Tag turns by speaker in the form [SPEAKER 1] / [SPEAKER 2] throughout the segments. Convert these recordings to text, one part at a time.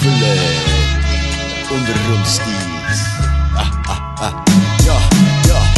[SPEAKER 1] Knuffelen onder Rumsties.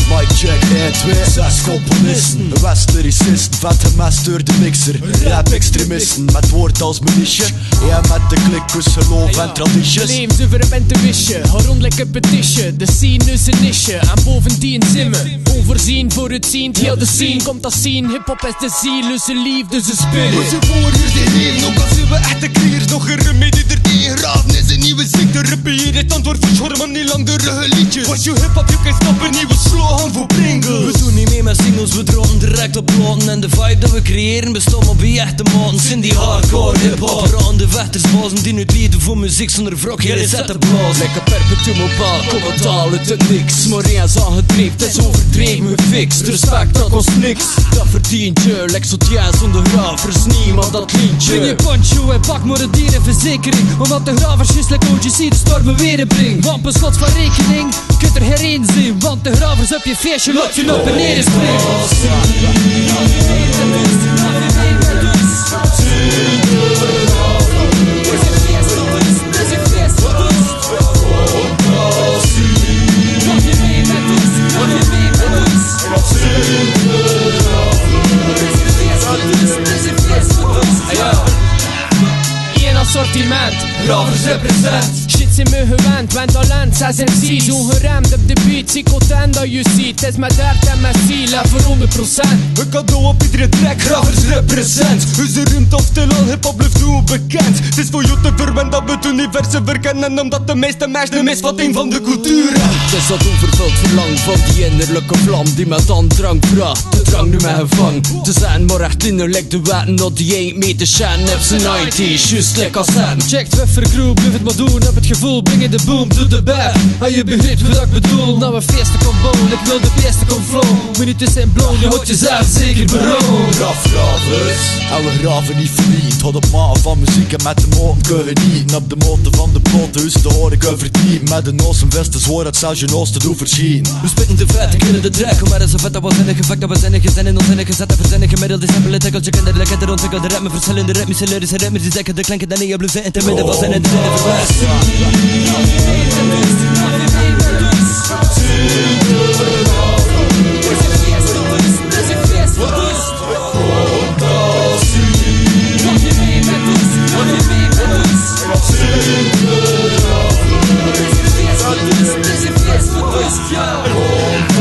[SPEAKER 1] Mic check 1, 2, 6 componisten. Westericisten, vette mes door de mixer. Rap-extremisten, met woord als munitie. Ja, met de klik tussen geloof en tradities.
[SPEAKER 2] Leemzuiver bent te wisje, rond like petition. De scene is een niche, en bovendien zimmen. Onvoorzien, vooruitziend, heel de scene komt als scene. Hip-hop is de ziel, dus een liefde, dus een spirit.
[SPEAKER 3] Onze warriors die leven, ook al zijn we echte kriegers. Nog een remedie er tegen graven is een nieuwe ziekte. Rappen hier het antwoord voor schormen, niet langdurige liedjes. Was je hip-hop, je kan stoppen, nieuwe slogan voor Pringles.
[SPEAKER 4] We doen niet mee met singles, we dromen direct op platen. En de vibe dat we creëren bestaat op wie echte maten. Zijn die hardcore hip-hop. Brandende vechtersbazen die nu lieden voor muziek zonder wrok. Jullie zetten blazen.
[SPEAKER 2] Lekker perpetuum mobiel, commentaal uit het niks. Maar eens aangedreven, het is overdreven gefixt. Respect dat kost niks, dat verdient je. Lekker zo jazz zonder gravers, niemand dat liedje.
[SPEAKER 4] Breng je poncho en pak maar een dierenverzekering. Omdat de gravers juist like OGC de stormen weer brengt. Want per slot van rekening, kunt er geen zien. Want de gravers op je feestje laat je naar beneden springen.
[SPEAKER 2] Assortiment, Gravers represent. Shit zijn me gewend, want talent, 6 MC's. Ongeremd op de beat, ik content dat je ziet. Het is met hart en met ziel, en voor 100%.
[SPEAKER 3] Een cadeau op iedere track, Gravers represent. Onze ruimte of te lang, hip-hop blijft nu bekend. Het is voor jou te verwend dat we het universum verkennen. Omdat de meeste meisjes de misvatting van de cultuur.
[SPEAKER 2] Het is dat onvervuld verlang van die innerlijke vlam die met aandrang vraagt. De drang nu mij gevangen te zijn, maar echt innerlijk te weten dat die ain't mee te shine. Heb zijn 90's, just like als hen.
[SPEAKER 4] Checkt Weffer crew, blijf het maar doen. Heb het gevoel, breng je de boom, doe de bag. En je begrijpt wat ik bedoel. Nou een feesten komt boon, ik wil de beste komt flow. Minuten zijn blown, je houdt jezelf zeker beroemd.
[SPEAKER 1] Gravers, en we graven niet verliet. Had op maat van muziek en met de moten kunnen niet. Op de moten van de plotten, dus de horen kunnen verdienen. Met de noos en vest, zwaar dat zelfs je noos te doen verschien.
[SPEAKER 4] We spitten de vet, kunnen de dragen. Maar dat is een vet dat was zinnige effect, dat was zinnige zin in onzinnige zetten. Verzinnige middel, die simpele tikkeltje, kinderlijk en ontwikkelde ritme. Verschillende ritmische lyrische ritmes die zeggen de klinken dan in je bluffen. In te midden van zin en de zinnen verwest.
[SPEAKER 3] Ja.